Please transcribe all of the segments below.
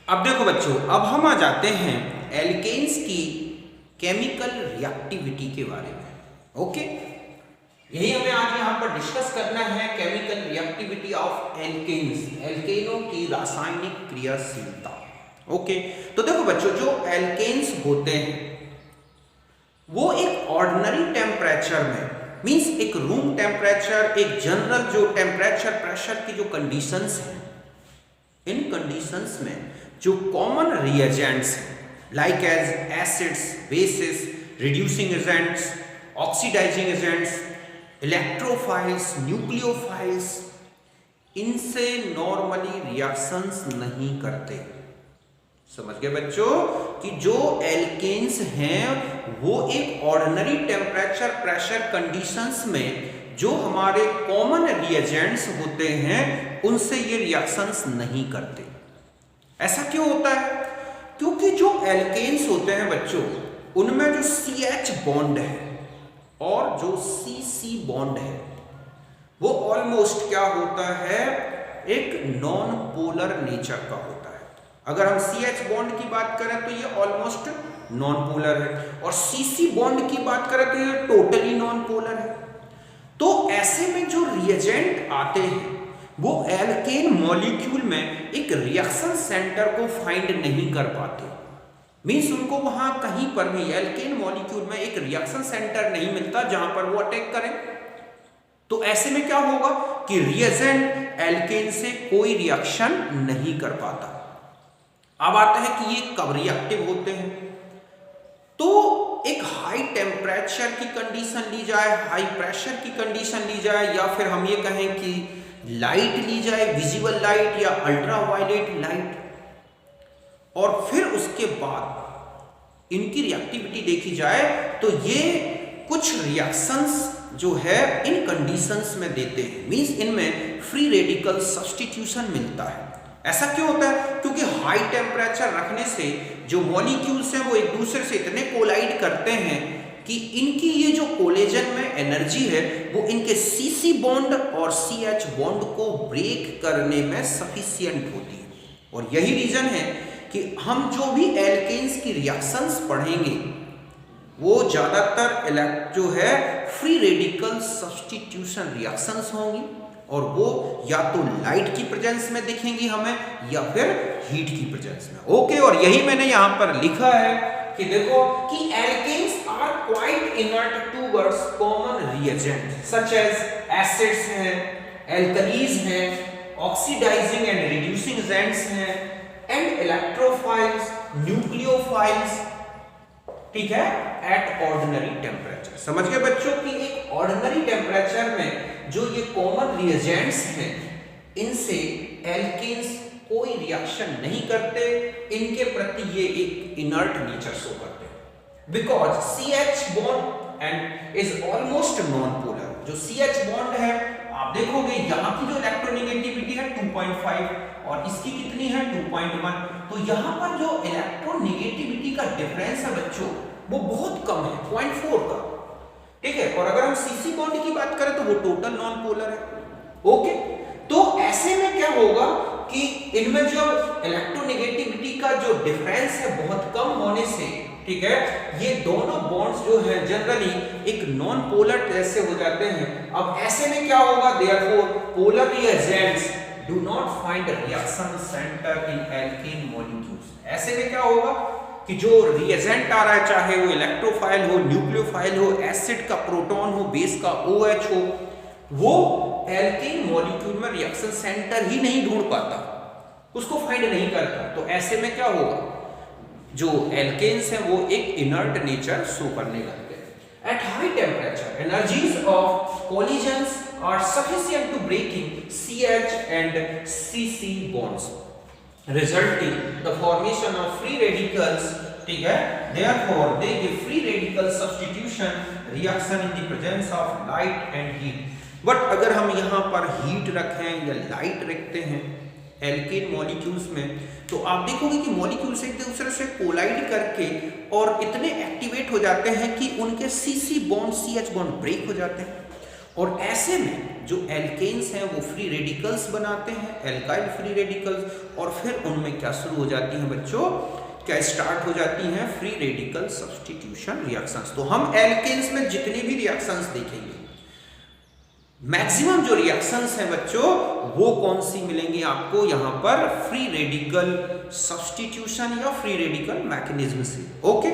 अब देखो बच्चों, अब हम आ जाते हैं एल्केन्स की केमिकल रिएक्टिविटी के बारे में। ओके, यही हमें आज यहाँ पर डिस्कस करना है, केमिकल रिएक्टिविटी ऑफ एल्केन्स, एल्केनों की रासायनिक क्रियाशीलता। ओके, तो देखो बच्चों, जो एल्केन्स होते हैं वो एक ऑर्डिनरी टेम्परेचर में, मींस एक रूम टेम्परेचर, एक जनरल जो टेम्परेचर प्रेशर की जो कंडीशंस हैं, इन कंडीशंस में जो कॉमन रिएजेंट्स हैं like as acids, bases, reducing agents, oxidising agents, electrophiles, nucleophiles, इनसे नॉर्मली रिएक्शंस नहीं करते। समझ गए बच्चों कि जो एल्केन्स हैं वो एक ऑर्डिनरी टेम्परेचर प्रेशर कंडीशंस में जो हमारे कॉमन रिएजेंट्स होते हैं उनसे ये रिएक्शंस नहीं करते। ऐसा क्यों होता है? क्योंकि जो एल्केन्स होते हैं बच्चों, उनमें जो CH बॉन्ड है और जो CC बॉन्ड है वो ऑलमोस्ट क्या होता है, एक नॉन पोलर नेचर का होता है। अगर हम CH बॉन्ड की बात करें तो ये ऑलमोस्ट नॉन पोलर है, और CC बॉन्ड की बात करें तो ये टोटली नॉन पोलर है। तो ऐसे में जो रिएजेंट आते हैं वो एल्केन मॉलिक्यूल में एक रिएक्शन सेंटर को फाइंड नहीं कर पाते, मींस उनको वहां कहीं पर भी एल्केन मॉलिक्यूल में एक रिएक्शन सेंटर नहीं मिलता जहां पर वो अटैक करें। तो ऐसे में क्या होगा कि रिएजेंट एल्केन से कोई रिएक्शन नहीं कर पाता। अब आता है कि ये कब रिएक्टिव होते हैं। तो एक हाई टेम्परेचर की कंडीशन ली जाए, हाई प्रेशर की कंडीशन ली जाए, या फिर हम ये कहें कि लाइट ली जाए, विजिबल लाइट या अल्ट्रावायलेट लाइट, और फिर उसके बाद इनकी रिएक्टिविटी देखी जाए तो ये कुछ रिएक्शंस जो है इन कंडीशंस में देते हैं, मींस इनमें फ्री रेडिकल सब्स्टिट्यूशन मिलता है। ऐसा क्यों होता है? क्योंकि हाई टेम्परेचर रखने से जो मॉलिक्यूल्स हैं वो एक दूसरे से इतने कोलाइड करते हैं कि इनकी ये जो कोलेजन में एनर्जी है वो इनके CC बॉन्ड और CH बॉन्ड को ब्रेक करने में सफिशिएंट होती है। और यही रीजन है कि हम जो भी एल्केन्स की रिएक्शंस पढ़ेंगे वो ज्यादातर जो है फ्री रेडिकल सब्स्टिट्यूशन रिएक्शंस होंगी, और वो या तो लाइट की प्रेजेंस में दिखेंगी हमें या फिर हीट की प्रेजेंस में। ओके, और यही मैंने यहां पर लिखा है कि देखो कि alkanes are quite inert towards common reagent such as acids हैं, एल्कलीज हैं, ऑक्सीडाइजिंग एंड रिड्यूसिंग एजेंट्स हैं, एंड इलेक्ट्रोफाइल्स, न्यूक्लियोफाइल्स, ठीक है, एट ऑर्डिनरी टेम्परेचर। समझ गए बच्चों कि एक ऑर्डिनरी टेम्परेचर में जो ये कॉमन रिएजेंट्स हैं इनसे एल्केन्स कोई रिएक्शन नहीं करते, इनके प्रति ये एक इनर्ट नेचर शो करते हैं। Because CH bond and is almost non polar. जो CH बॉन्ड है आप देखोगे यहाँ की जो इलेक्ट्रोनेगेटिविटी है 2.5 और इसकी कितनी है 2.1, तो यहाँ पर जो इलेक्ट्रोनेगेटिविटी का डिफरेंस है बच्चों वो बहुत कम है, 0.4 का, ठीक है। और अगर हम CC बॉन्ड की बात करें तो वो टोटल नॉन पोलर है। ओके, तो ऐसे में क्या होगा कि इनमें जो इलेक्ट्रोनेगेटिविटी का जो डिफरेंस है बहुत कम होने से, ठीक है, ये दोनों बॉन्ड्स जो है जनरली एक नॉन पोलर जैसे हो जाते हैं। अब ऐसे में क्या होगा, therefore polar reagents do not find reaction centre in alkane molecules. ऐसे में क्या होगा कि जो रिएजेंट आ रहा है, चाहे वो इलेक्ट्रोफाइल हो, न्यूक्लियोफाइल हो, एसिड का प्रोटॉन हो, बेस का OH हो, वो एल्केन मॉलिक्यूल में रिएक्शन सेंटर ही नहीं ढूंढ पाता, उसको फाइंड नहीं करता। तो ऐसे में क्या होगा, जो एल्केन्स हैं वो एक इनर्ट नेचर शो करने लगते हैं। At high temperature energies of collisions are sufficient to breaking CH and CC bonds, resulting the formation of free radicals, ठीक है, therefore they give free radical substitution reaction in the presence of light and heat। But अगर हम यहाँ पर heat रखें या light रखते हैं एल्केन मॉलिक्यूल्स में, तो आप देखोगे कि मॉलिक्यूल्स एक दूसरे से कोलाइड करके और इतने एक्टिवेट हो जाते हैं कि उनके CC bond CH bond break हो जाते हैं, और ऐसे में जो एल्केन्स हैं वो फ्री रेडिकल्स बनाते हैं, एल्काइल फ्री रेडिकल्स, और फिर उनमें क्या शुरू हो जाती हैं बच्चों, क्या स्टार्ट हो जाती हैं, फ्री रेडिकल सब्स्टिट्यूशन रिएक्शंस। तो हम एल्केन्स में जितनी भी रिएक्शंस देखेंगे, मैक्सिमम जो रिएक्शंस हैं बच्चों वो कौन सी मिलेंगी आपको यहाँ पर, फ्री रेडिकल सब्स्टिट्यूशन या फ्री रेडिकल मैकेनिज्म से। ओके,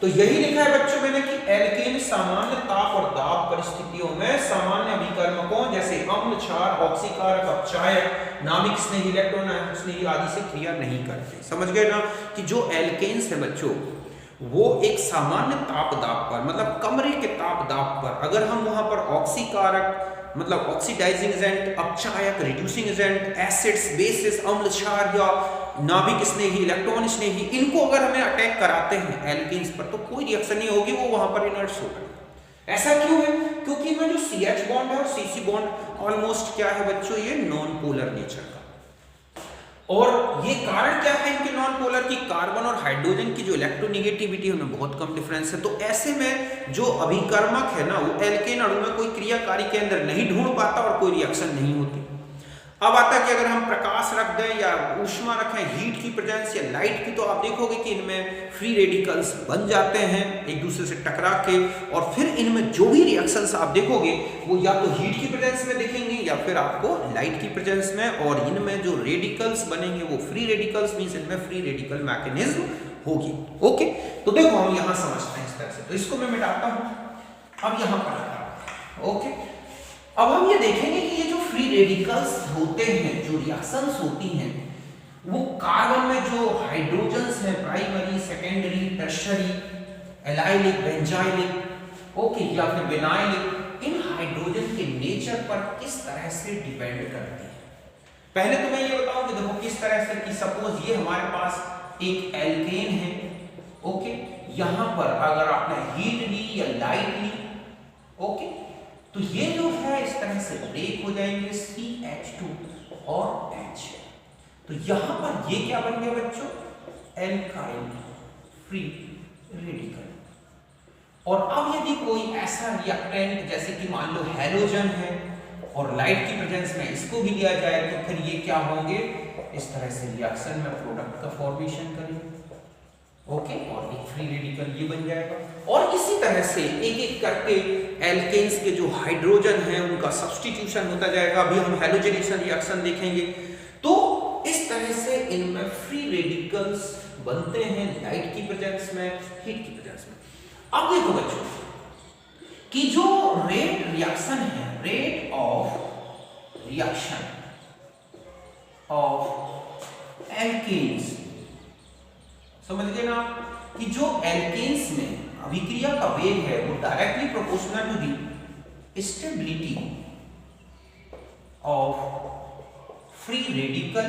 तो यही लिखा है बच्चों मैंने कि एल्केन सामान्य ताप और दाब परिस्थितियों में सामान्य अभिकर्मकों जैसे अम्ल, क्षार, ऑक्सीकारक, अपचायक, नाभिक स्नेही, इलेक्ट्रॉन स्नेही आदि से क्रिया नहीं करते। समझ गए ना कि जो एल्केन्स है बच्चों वो एक सामान्य ताप दाब पर, मतलब कमरे के ताप दाब पर, अगर हम वहां पर ऑक्सीकारक मतलब ऑक्सीडाइजिंग एजेंट, अपचायक, रिड्यूसिंग एजेंट, एसिड्स, बेसिस, अम्ल, क्षार या नाभिक स्नेही, इलेक्ट्रॉन स्नेही, इनको अगर हमें अटैक कराते हैं एल्केन्स पर तो कोई रिएक्शन नहीं होगी, वो वहां पर इनर्ट्स होगा। ऐसा क्यों है? क्योंकि इनमें जो CH बॉन्ड है और CC बॉन्ड ऑलमोस्ट क्या है बच्चों, ये नॉन पोलर नेचर का। और ये कारण क्या है इनके नॉन पोलर की, कार्बन और हाइड्रोजन की जो इलेक्ट्रोनेगेटिविटी है उनमें बहुत कम डिफरेंस है। तो ऐसे में जो अभिकर्मक है ना वो एल्केन अणु में कोई क्रियाकारी के अंदर नहीं ढूंढ पाता और कोई रिएक्शन नहीं होती। अब आता है कि अगर हम प्रकाश रख दें या ऊष्मा रखें, हीट की प्रेजेंस या लाइट की, तो आप देखोगे कि इनमें फ्री रेडिकल्स बन जाते हैं एक दूसरे से टकरा के, और फिर इनमें जो भी रिएक्शंस आप देखोगे वो या तो हीट की प्रेजेंस में दिखेंगे या फिर आपको लाइट की प्रेजेंस में, और इनमें जो रेडिकल्स बनेंगे वो फ्री रेडिकल्स, मींस इनमें फ्री रेडिकल मैकेनिज्म होगी। ओके, तो देखो हम यहां समझते हैं इस तरह से, तो इसको मैं मिटाता हूं, अब यहां पर आता हूं। ओके, अब हम ये देखेंगे कि ये जो फ्री रेडिकल्स होते हैं, जो रिएक्शंस होती हैं, वो कार्बन में जो हाइड्रोजन्स हैं, primary, secondary, tertiary, allylic, benzylic, okay, या फिर विनाइलिक, इन हाइड्रोजन के नेचर पर किस तरह से डिपेंड करती है। पहले तो मैं ये बताऊं कि देखो किस तरह से, कि सपोज ये हमारे पास एक एल्केन है, ओके, यहां पर अगर आपने हीट ली या लाइट ली, ओके, तो ये जो है इस तरह से ब्रेक हो जाएंगे CH2 और H, तो यहां पर ये क्या बन गया बच्चों, एल्काइल फ्री रेडिकल। और अब यदि कोई ऐसा रिएक्टेंट जैसे कि मान लो हैलोजन है और लाइट की प्रेजेंस में इसको भी लिया जाए, तो फिर ये क्या होंगे, इस तरह से रिएक्शन में प्रोडक्ट का फॉर्मेशन करेंगे। ओके, और एक फ्री रेडिकल ये बन जाएगा, और इसी तरह से एक एक करके एल्केन्स के जो हाइड्रोजन हैं उनका सब्स्टिट्यूशन होता जाएगा। अभी हम हैलोजनेशन रिएक्शन देखेंगे। तो इस तरह से इनमें फ्री रेडिकल्स बनते हैं लाइट की प्रेजेंस में, हीट की प्रेजेंस में। अब देखो बच्चों कि जो रेट रिएक्शन है, rate of reaction of alkanes, समझ गए ना, कि जो एल्केन्स में अभिक्रिया का वेग है वो directly proportional to the stability of free radical,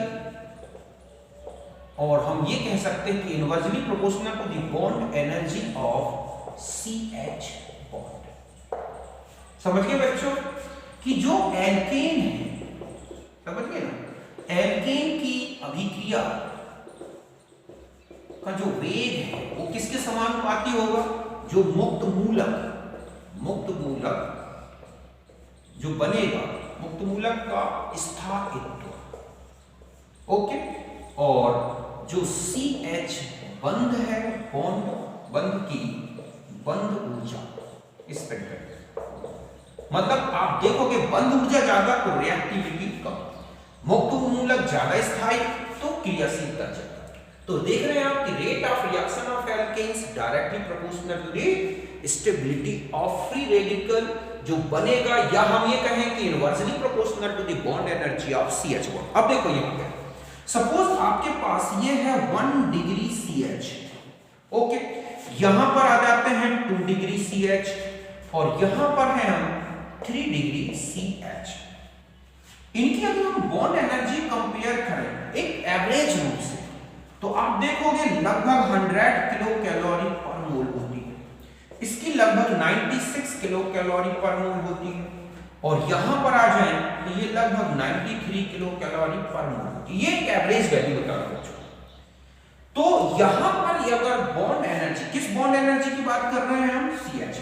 और हम ये कह सकते हैं कि inversely proportional to the bond energy of CH bond. समझ गए बच्चों कि जो एल्केन है, समझ गए ना, एल्केन की अभिक्रिया का जो वेग है वो किसके समानुपाती होगा, जो मुक्त मूलक जो बनेगा, मुक्त मूलक का स्थायित्व, ओके, और जो CH बंध है, बंध की बंध ऊर्जा, इस पर डिपेंड। मतलब आप देखोगे बंध ऊर्जा ज्यादा तो रिएक्टिविटी कम, मुक्त मूलक ज्यादा स्थायी तो क्रियाशीलता ज्यादा। तो देख रहे हैं आप कि rate of reaction of alkanes directly proportional to the stability of free radical जो बनेगा, या हम ये कहें कि inversely proportional to the bond energy of CH bond. अब देखो यहां पे सपोज आपके पास ये है 1 डिग्री CH, ओके, यहां पर आ जाते हैं 2 डिग्री CH, और यहां पर है हम 3 डिग्री CH। इनकी अगर हम बॉन्ड एनर्जी कंपेयर करें एक एवरेज रूप से, तो आप देखोगे लगभग 100 किलो कैलोरी पर मोल होती है, इसकी लगभग 96 किलो कैलोरी पर मोल होती है, और यहां पर आ जाए तो ये लगभग 93 किलो कैलोरी पर मोल होती है। ये एक एवरेज वैल्यू बता रहा हूं। तो यहां पर अगर बॉन्ड एनर्जी, किस बॉन्ड एनर्जी की बात कर रहे हैं हम, CH,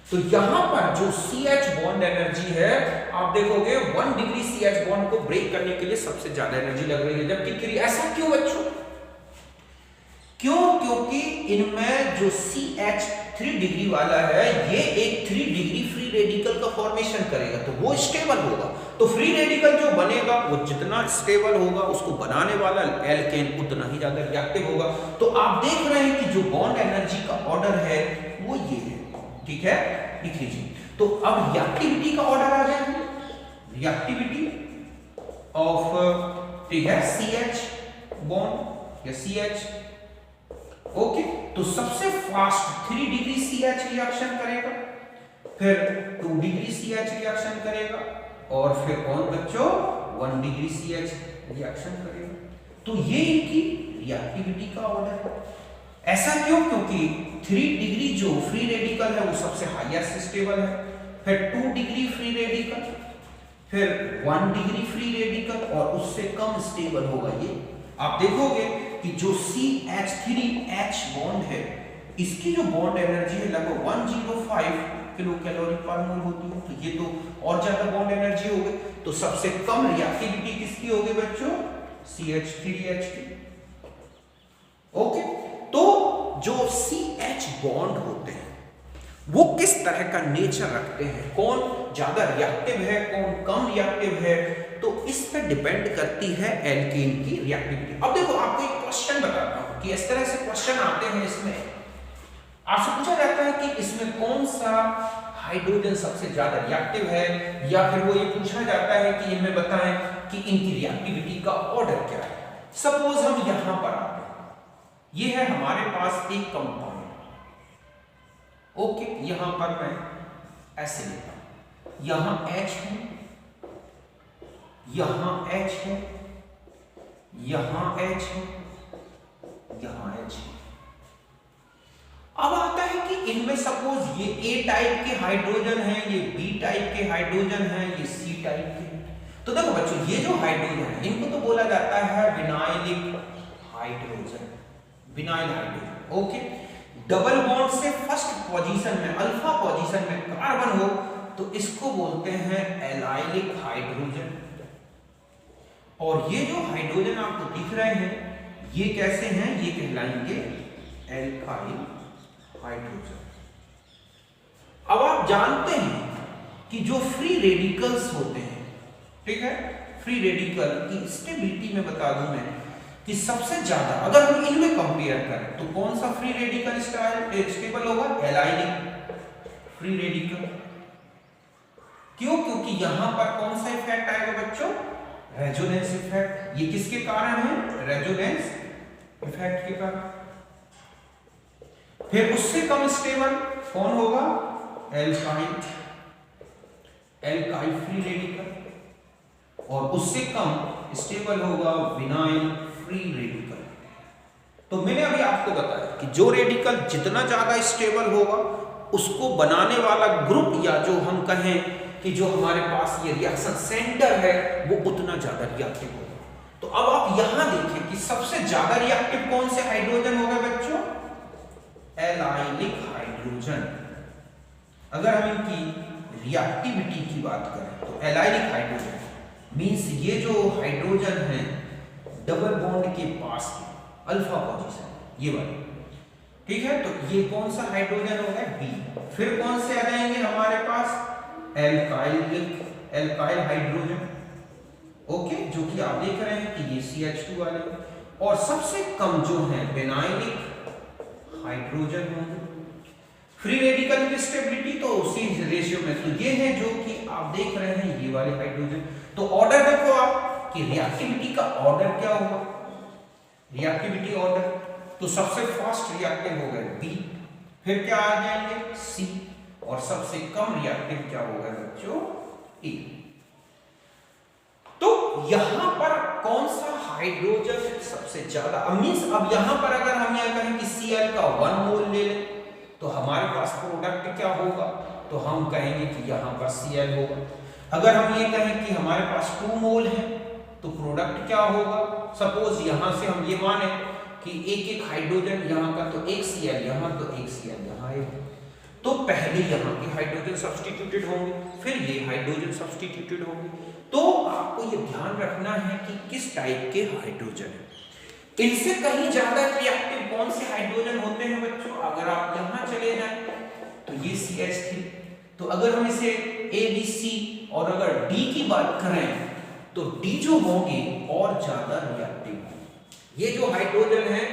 तो यहां पर जो CH बॉन्ड एनर्जी है, आप देखोगे 1 डिग्री CH बॉन्ड को ब्रेक करने के लिए सबसे ज्यादा एनर्जी लग रही है, जबकि ऐसा क्यों बच्चों? क्यों? क्योंकि इनमें जो CH 3 डिग्री वाला है, ये एक 3 डिग्री फ्री रेडिकल का फॉर्मेशन करेगा, तो वो स्टेबल होगा। तो फ्री रेडिकल जो बनेगा वो जितना स्टेबल होगा, उसको बनाने वाला एल्केन उतना ही ज्यादा रिएक्टिव होगा। तो आप देख रहे हैं कि जो बॉन्ड एनर्जी का ऑर्डर है वो ये है, ठीक है, लिख लीजिए। तो अब रिएक्टिविटी का ऑर्डर आ जाएगा, रिएक्टिविटी ऑफ, ठीक है, CH बॉन्ड या CH, ओके। तो सबसे फास्ट 3 डिग्री CH रिएक्शन करेगा, फिर 2 डिग्री CH रिएक्शन करेगा, और फिर कौन बच्चों 1 डिग्री CH रिएक्शन करेगा। तो ये इनकी रिएक्टिविटी का ऑर्डर है। ऐसा क्यों? क्योंकि 3 डिग्री जो फ्री रेडिकल है वो सबसे हाईएस्ट स्टेबल है, फिर 2 डिग्री फ्री रेडिकल, फिर 1 डिग्री फ्री रेडिकल, और उससे कम स्टेबल होगा ये। आप देखोगे कि जो CH3H बॉन्ड है, इसकी जो बॉन्ड एनर्जी है लगभग 105 किलो कैलोरी पर मोल होती है, तो ये तो और ज्यादा बॉन्ड एनर्जी हो गई। तो सबसे कम रिएक्टिविटी किसकी होगी बच्चों? CH3H की, ओके। तो जो CH बॉन्ड होते हैं वो किस तरह का नेचर रखते हैं, कौन ज्यादा रिएक्टिव है, कौन कम रिएक्टिव है, तो इस पे डिपेंड करती है एल्केन की रिएक्टिविटी। अब देखो आपको एक क्वेश्चन बताता हूं कि इस तरह से क्वेश्चन आते हैं, इसमें आपसे पूछा जाता है कि इसमें कौन सा हाइड्रोजन सबसे ज्यादा रिएक्टिव है, या फिर वो ये पूछा जाता है कि इनमें बताएं कि इनकी रिएक्टिविटी का ऑर्डर क्या है। सपोज हम यहां पर आते हैं, ये है हमारे पास एक कंपाउंड, ओके, यहां पर मैं ऐसे लेता हूं, यहां H है, यहां H है, यहां H है, यहां H है। अब आता है कि इनमें सपोज ये A टाइप के हाइड्रोजन है, ये B टाइप के हाइड्रोजन है, ये C टाइप के। तो देखो बच्चों, ये जो हाइड्रोजन है इनको तो बोला जाता है vinylic hydrogen, vinyl hydrogen, okay. Double bond से फर्स्ट पोजीशन में, अल्फा पोजीशन में कार्बन हो तो इसको बोलते हैं एलाइलिक हाइड्रोजन। और ये जो हाइड्रोजन आपको दिख रहे हैं ये कैसे हैं? ये कहलाएंगे एल्काइल हाइड्रोजन। अब आप जानते हैं कि जो फ्री रेडिकल्स होते हैं, ठीक है, फ्री रेडिकल की स्टेबिलिटी में बता दूं मैं कि सबसे ज्यादा अगर हम इनमें कंपेयर करें तो कौन सा फ्री रेडिकल स्टेबल होगा? Allylic free radical. क्यों? क्योंकि यहां पर कौन सा इफेक्ट आएगा बच्चों? Resonance effect. ये किसके कारण है? रेजोनेंस इफेक्ट के कारण। फिर उससे कम स्टेबल कौन होगा? Alkyl, alkyl free radical. और उससे कम स्टेबल होगा विनाइल फ्री रेडिकल। तो मैंने अभी आपको बताया कि जो रेडिकल जितना ज्यादा स्टेबल होगा उसको बनाने वाला ग्रुप, या जो हम कहें कि जो हमारे पास ये रिएक्शन सेंटर है, वो उतना ज्यादा रिएक्टिव होगा। तो अब आप यहां देखें कि सबसे ज्यादा रिएक्टिव कौन से हाइड्रोजन होगा बच्चों? Allylic hydrogen. अगर हम इनकी रिएक्टिविटी की बात करें तो एलाइलिक हाइड्रोजन मींस ये जो हाइड्रोजन है डबल बॉन्ड के पास के अल्फा पोजीशन, ये वाले, ठीक है। तो ये कौन सा हाइड्रोजन होगा? बी। फिर कौन से आ जाएंगे हमारे पास? एल्काइल हाइड्रोजन, ओके, जो कि आप देख रहे हैं कि ये CH2 वाले। और सबसे कम जो है विनाइलिक हाइड्रोजन होंगे। फ्री रेडिकल की स्टेबिलिटी तो उसी रेशियो में, तो ये है जो कि आप देख रहे हैं ये वाले हाइड्रोजन। तो ऑर्डर देखो आप कि रिएक्टिविटी का ऑर्डर क्या होगा? रिएक्टिविटी ऑर्डर, तो सबसे फास्ट रिएक्टिव होगा बी, फिर क्या आ जाएंगे? सी, और सबसे कम रिएक्टिव क्या होगा बच्चों? ए। तो यहां पर कौन सा हाइड्रोजन सबसे ज्यादा, मींस अब यहां पर अगर हम यह कहें कि Cl का 1 मोल ले लें तो हमारे पास प्रोडक्ट क्या होगा? तो हम कहेंगे कि यहां पर Cl होगा। अगर हम ये कहें कि हमारे पास 2 मोल है तो प्रोडक्ट क्या होगा? सपोज यहां से हम ये माने कि एक एक हाइड्रोजन यहां का, तो एक Cl यहां, तो एक Cl यहां है। तो पहले यहाँ के हाइड्रोजन सब्स्टिट्यूटेड होंगे, फिर ये हाइड्रोजन सब्स्टिट्यूटेड होंगे। तो आपको ये ध्यान रखना है कि किस टाइप के हाइड्रोजन है। इनसे कहीं ज्यादा रिएक्टिव कौन से हाइड्रोजन होते हैं बच्चों? अगर आप यहाँ चले जाएं तो ये CH3, तो अगर हम इसे A, B, C और अगर D की बात करें तो D जो होंगे और ज्यादा रिएक्टिव होंगे। ये जो हाइड्रोजन है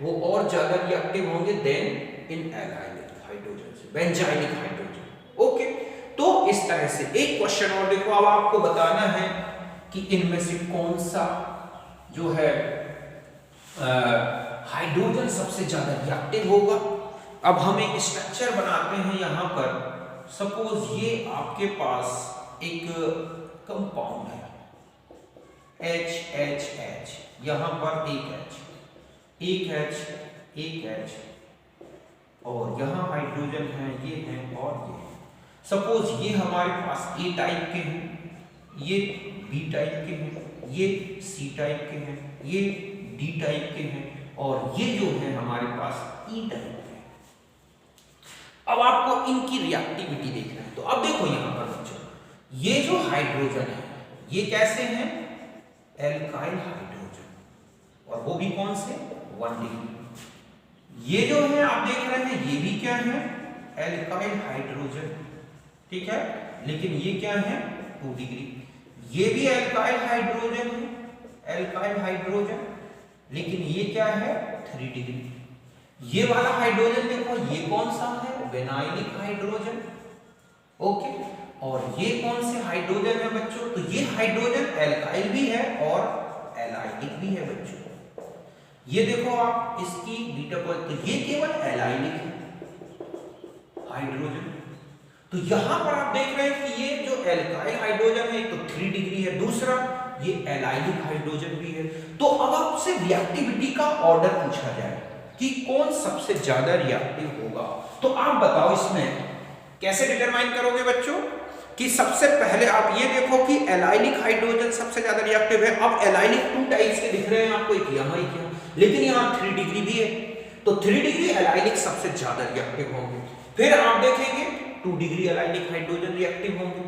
वो और ज्यादा रिएक्टिव होंगे देन इन एल्काइलिक हाइड्रोजन से, बेंजाइलिक हाइड्रोजन। ओके, तो इस तरह से एक क्वेश्चन और देखो, अब आपको बताना है कि इनमें से कौन सा जो है हाइड्रोजन सबसे ज्यादा रिएक्टिव होगा। अब हम एक स्ट्रक्चर बनाते हैं यहाँ पर। सपोज ये आपके पास एक कंपाउंड है HHH, यहाँ पर एक H और यहाँ हाइड्रोजन है, ये है और ये। सपोज ये हमारे पास A टाइप के हैं, ये B टाइप के हैं, ये C टाइप के हैं, ये D टाइप के हैं और ये जो है हमारे पास E टाइप के हैं। अब आपको इनकी रिएक्टिविटी देखना है। तो अब देखो यहाँ पर बच्चों, ये जो हाइड्रोजन है ये कैसे हैं? एल्काइल हाइड्रोजन, और वो भी कौन से? 1 डिग्री। ये जो है आप देख रहे हैं ये भी क्या है? एल्काइल हाइड्रोजन, ठीक है, लेकिन ये क्या है? 2 डिग्री। ये भी एल्काइल हाइड्रोजन है, एल्काइल हाइड्रोजन, लेकिन ये क्या है? 3 डिग्री। ये वाला हाइड्रोजन देखो, ये कौन सा है? Vinylic hydrogen. ओके, और ये कौन से हाइड्रोजन है बच्चों? तो ये हाइड्रोजन एल्काइल भी है और एलाइलिक भी है बच्चों। ये देखो आप इसकी बीटा पॉइंट, तो ये केवल एलाइलिक है हाइड्रोजन। तो यहां पर आप देख रहे हैं कि ये जो एल्काइल हाइड्रोजन है तो 3 डिग्री है, दूसरा ये एलाइलिक हाइड्रोजन भी है। तो अब आपसे रिएक्टिविटी का ऑर्डर पूछा जाए कि कौन सबसे ज्यादा रिएक्टिव होगा, तो आप बताओ इसमें कैसे डिटरमाइन करोगे बच्चों? कि सबसे पहले आप ये देखो कि एलाइलिक हाइड्रोजन सबसे ज्यादा रिएक्टिव है। अब एलाइलिक 2 टाइप्स के दिख रहे हैं आपको, एक यहाँ एक यहाँ, लेकिन यहाँ 3 डिग्री भी है, तो 3 डिग्री एलाइलिक सबसे ज्यादा रिएक्टिव होंगे। फिर आप देखेंगे 2 डिग्री एलाइलिक हाइड्रोजन रिएक्टिव होंगे।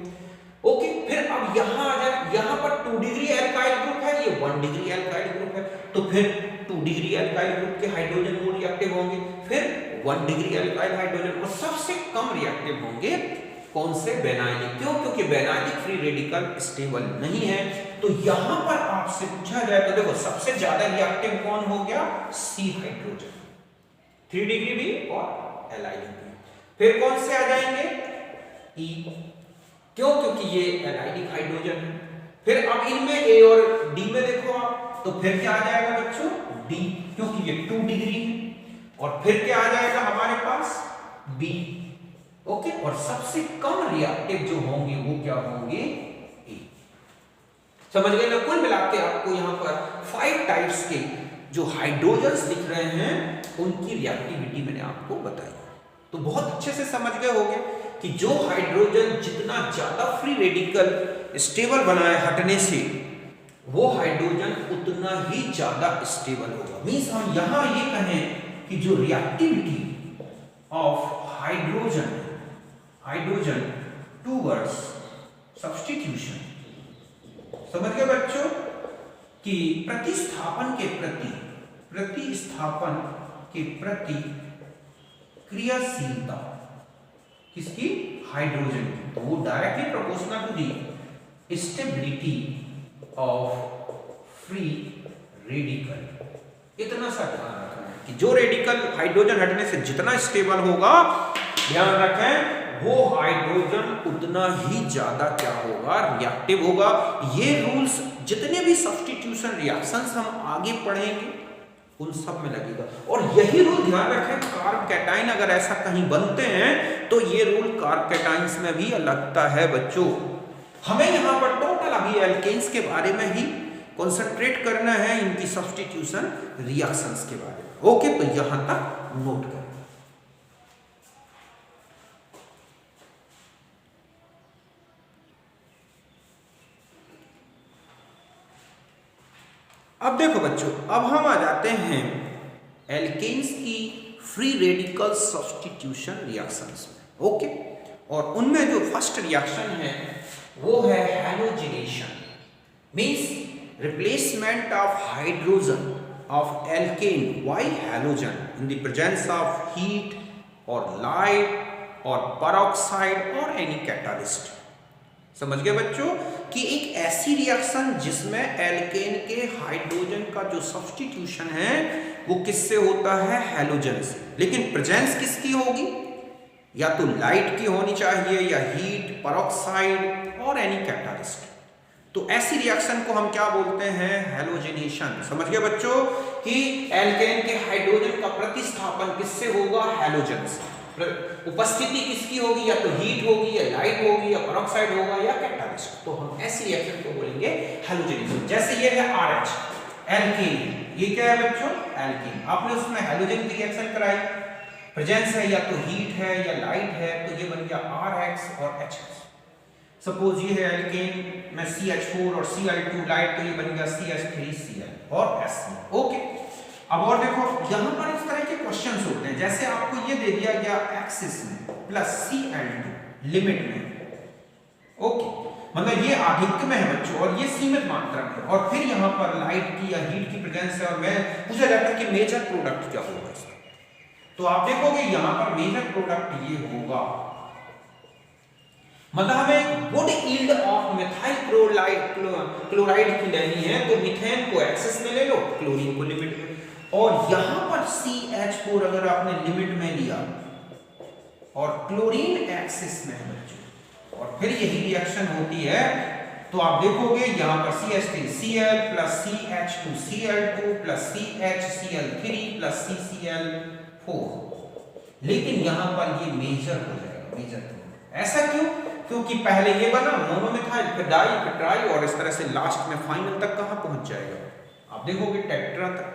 ओके, फिर अब यहाँ आ जाए, यहाँ पर 2 डिग्री एल्काइल ग्रुप है, ये 1 डिग्री एल्काइल ग्रुप है, तो फिर 2 डिग्री एल्काइल ग्रुप के हाइड्रोजन वो रिएक्टिव होंगे। फिर 1 डिग्री एल्काइल हाइड्रोजन, और सबसे कम रिएक्टिव होंगे कौन से? बेनाइलिक। क्यों? क्योंकि बेनाइलिक फ्री रेडिकल स्टेबल नहीं है। तो यहां पर आपसे पूछा जाए तो देखो सबसे ज्यादा रिएक्टिव कौन हो गया? C हाइड्रोजन, 3 डिग्री भी और एलाइलिक भी। फिर कौन से आ जाएंगे? E। क्यों? क्योंकि ये एलाइलिक हाइड्रोजन है। फिर अब इनमें A और D में देखो आप, तो फिर क्या आ जाएगा बच्चों? D, क्योंकि ये 2 डिग्री है। और फिर क्या आ जाएगा हमारे पास? B। ओके, और सबसे कम रिएक्टिव जो होंगे वो क्या होंगे? A। समझ गए ना? कुल मिला के आपको यहाँ पर 5 टाइप्स के जो हाइड्रोजन्स दिख रहे हैं उनकी रिएक्टिविटी मैंने आपको बताई। तो बहुत अच्छे से समझ गए होंगे कि जो हाइड्रोजन जितना ज्यादा फ्री रेडिकल स्टेबल बनाए हटने से, वो हाइड्रोजन उतना ही ज्यादा स्टेबल होगा। मींस हम यहां ये कहें कि जो reactivity of hydrogen towards substitution, समझ गए बच्चों, कि प्रतिस्थापन के प्रति क्रियाशीलता किसकी? हाइड्रोजन की, तो वो directly proportional to the stability of free radical. इतना सा ध्यान रखना है कि जो रेडिकल हाइड्रोजन हटने से जितना स्टेबल होगा, ध्यान रखें, वो हाइड्रोजन उतना ही ज्यादा क्या होगा? रिएक्टिव होगा। ये रूल्स जितने भी सब्स्टिट्यूशन रिएक्शंस हम आगे पढ़ेंगे उन सब में लगेगा। और यही रूल ध्यान रखें, कार्ब कैटाइन अगर ऐसा कहीं बनते हैं तो ये रूल कार्ब कैटाइंस में भी लगता है बच्चों। हमें यहाँ पर टोटल अभी एल्केन्स के बारे में ही कॉन्सेंट्रेट करना है, इनकी सब्स्टिट्यूशन रिएक्शंस के बारे में। ओके, तो यहां तक नोट करें। अब देखो बच्चों, अब हम आ जाते हैं एल्केन्स की फ्री रेडिकल सब्स्टिट्यूशन रिएक्शंस में। ओके, और उनमें जो फर्स्ट रिएक्शन है वो है halogenation, means replacement of hydrogen of alkane by halogen in the presence of heat or light or peroxide or any catalyst। समझ गए बच्चों कि एक ऐसी रिएक्शन जिसमें एल्केन के हाइड्रोजन का जो सब्स्टिट्यूशन है वो किससे होता है, हैलोजन से, लेकिन प्रेजेंस किसकी होगी, या तो लाइट की होनी चाहिए या हीट, पेरोक्साइड और एनी कैटालिस्ट। तो ऐसी रिएक्शन को हम क्या बोलते हैं, हैलोजिनेशन। समझ गए बच्चों कि एल्केन के हाइड्रोजन का प्रतिस्थापन किससे होगा, हैलोजन से। उपस्थिति किसकी होगी, या तो हीट होगी या लाइट होगी या पेरोक्साइड होगा या कैटालिस्ट। तो हम ऐसी रिएक्शन को बोलेंगे हैलोजिनेशन। जैसे ये है RH एल्केन, ये क्या है बच्चों, एल्केन। आपने उसमें हैलोजन की रिएक्शन कराई, प्रेजेंस है या तो हीट है या लाइट है, तो ये बन गया RH और HH। सपोज ये है एल्केन में CH4 और Cl2 लाइट, तो ये बन गया CH3Cl और HCl। ओके, अब और देखो यहां पर इस तरह के क्वेश्चंस होते हैं, जैसे आपको ये दे दिया गया एक्सिस में प्लस Cl2 लिमिट में, ओके, मतलब ये आधिक्य में है बच्चों और ये सीमित मात्रा में, और फिर यहाँ पर लाइट की या हीट की प्रेजेंस है, और मैं पूछा जाता है कि मेजर प्रोडक्ट क्या होगा इसका, तो आप देखोगे यहाँ पर मेजर प्रोडक्ट ये होगा, मतलब हमें good yield of methyl chloride की लेनी है, तो मीथेन को एक्सेस में ले लो, क्लोरीन को लिमिट में, और यहां पर CH4 अगर आपने लिमिट में लिया और क्लोरीन एक्सेस में है बच्चों, और फिर यही रिएक्शन होती है, तो आप देखोगे यहां पर CH3Cl plus CH2Cl2 plus CHCl3 plus CCl4, लेकिन यहां पर ये मेजर हो जाएगा, मेजर। ऐसा क्यों, क्योंकि पहले ये बना मोनोमिथाइल, फिर डाई, फिर ट्राई, और इस तरह से लास्ट में फाइनल तक कहां पहुंच जाएगा, आप देखोगे टेट्रा तक।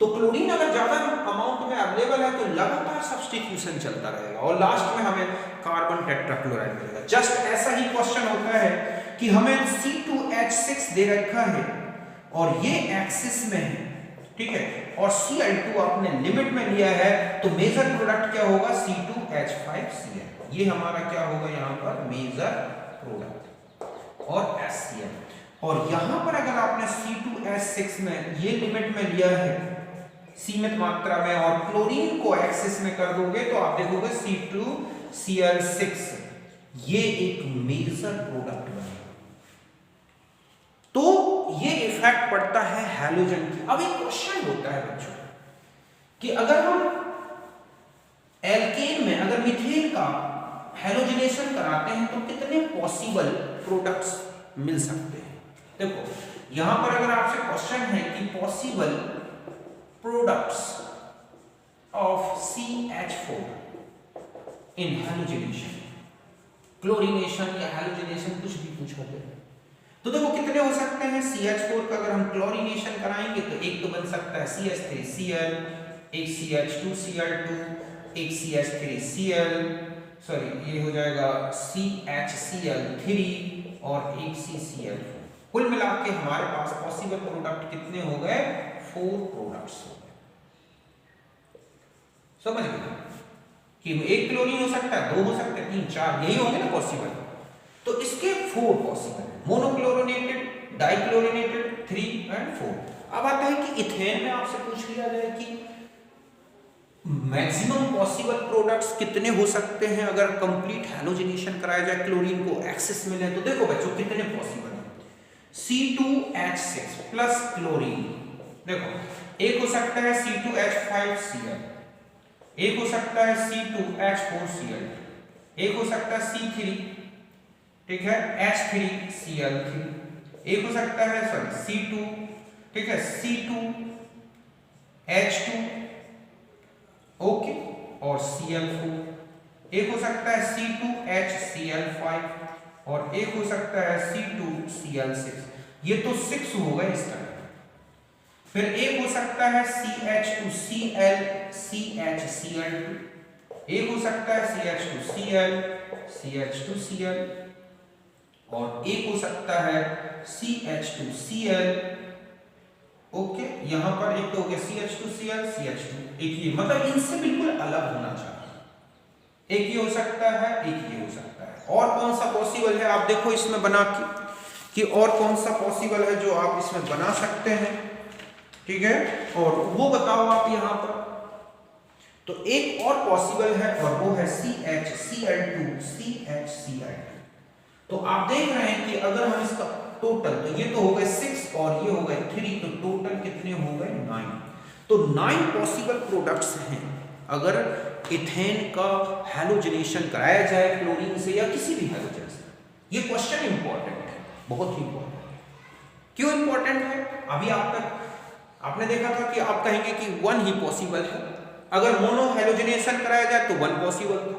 तो क्लोरीन अगर ज्यादा अमाउंट में अवेलेबल है तो लगातार सब्स्टिट्यूशन चलता रहेगा और लास्ट में हमें कार्बन टेट्राक्लोराइड मिलेगा। जस्ट ऐसा ही क्वेश्चन होता है कि हमें C2H6 दे रखा है और ये एक्सिस में है, ठीक है, और Cl2 आपने लिमिट में लिया है, तो मेजर प्रोडक्ट क्या होगा, C2H5Cl, ये हमारा क्या होगा यहाँ पर मेजर प्रोडक्ट, और HCl। और यहाँ पर अगर आपने C2H6 में ये लिमिट में लिया है सीमित मात्रा में और क्लोरीन को एक्सिस में कर दोगे, तो आप देखोगे C2Cl6, ये एक मेजर प्रोडक्ट बनेगा। तो ये इफेक्ट पड़ता है हैलोजन की। अब एक क्वेश्चन होता है बच्चों कि अगर हम एल्केन में अगर मीथेन का हैलोजिनेशन कराते हैं तो कितने पॉसिबल प्रोडक्ट्स मिल सकते हैं। देखो यहां पर अगर आपसे क्वेश्चन है कि possible products of CH4 in halogenation, chlorination या हैलोजिनेशन, कुछ भी पूछा जाए, तो देखो कितने हो सकते हैं। CH4 का अगर हम क्लोरीनेशन कराएंगे तो एक तो बन सकता है CH3Cl, एक CH2Cl2, एक CH3Cl, सॉरी ये हो जाएगा CHCl3 और एक CCl4। कुल मिला के हमारे पास पॉसिबल प्रोडक्ट कितने हो गए, 4 प्रोडक्ट्स हो गए। समझ गए कि एक क्लोरीन हो सकता है, 2 हो सकते हैं, 3, 4, यही होंगे ना पॉसिबल। तो इसके 4 पॉसिबल है, मोनोक्लोरोनेटेड, डाइक्लोरोनेटेड, 3 एंड 4। अब आता है कि इथेन में आपसे पूछ लिया जाए कि मैक्सिमम पॉसिबल प्रोडक्ट्स कितने हो सकते हैं अगर कंप्लीट हैलोजिनेशन कराया जाए, क्लोरीन को एक्सेस मिले, तो देखो बच्चों कितने पॉसिबल है। C2H6 प्लस क्लोरीन, देखो एक हो सकता है C2H5Cl, एक हो सकता है C2H4Cl, एक हो सकता है C3, ठीक है, H3Cl3, एक हो सकता है सॉरी C2, ठीक है, C2H2, ओके, और Cl4, एक हो सकता है C2HCl5 और एक हो सकता है C2Cl6। ये तो 6 हो गए इस तरह। फिर एक हो सकता है CH2Cl, CHCl2, एक हो सकता है CH2Cl, CH2Cl, और एक हो सकता है CH2Cl, ओके, यहां पर एक तो हो गया CH2Cl, CH2, एक ये, मतलब इनसे बिल्कुल अलग होना चाहिए। एक ये हो सकता है, एक ये हो सकता है। और कौन सा पॉसिबल है आप देखो इसमें बना के कि और कौन सा पॉसिबल है जो आप इसमें बना सकते हैं, ठीक है, और वो बताओ आप यहां पर। तो एक और पॉसिबल है और वो है CHCl2 CHCl2। तो आप देख रहे हैं कि अगर हम इसका टोटल, तो ये तो हो गए 6 और ये हो गए 3, तो टोटल कितने हो गए 9। तो 9 पॉसिबल प्रोडक्ट्स हैं अगर इथेन का हैलोजनेशन कराया जाए क्लोरीन से या किसी भी हैलोजन से। ये क्वेश्चन इंपॉर्टेंट है, बहुत ही इंपॉर्टेंट है। क्यों इंपॉर्टेंट है? अभी आप तक आपने देखा था कि आप कहेंगे कि 1 ही पॉसिबल है। अगर मोनो हैलोजनेशन कराया जाए तो 1 पॉसिबल था।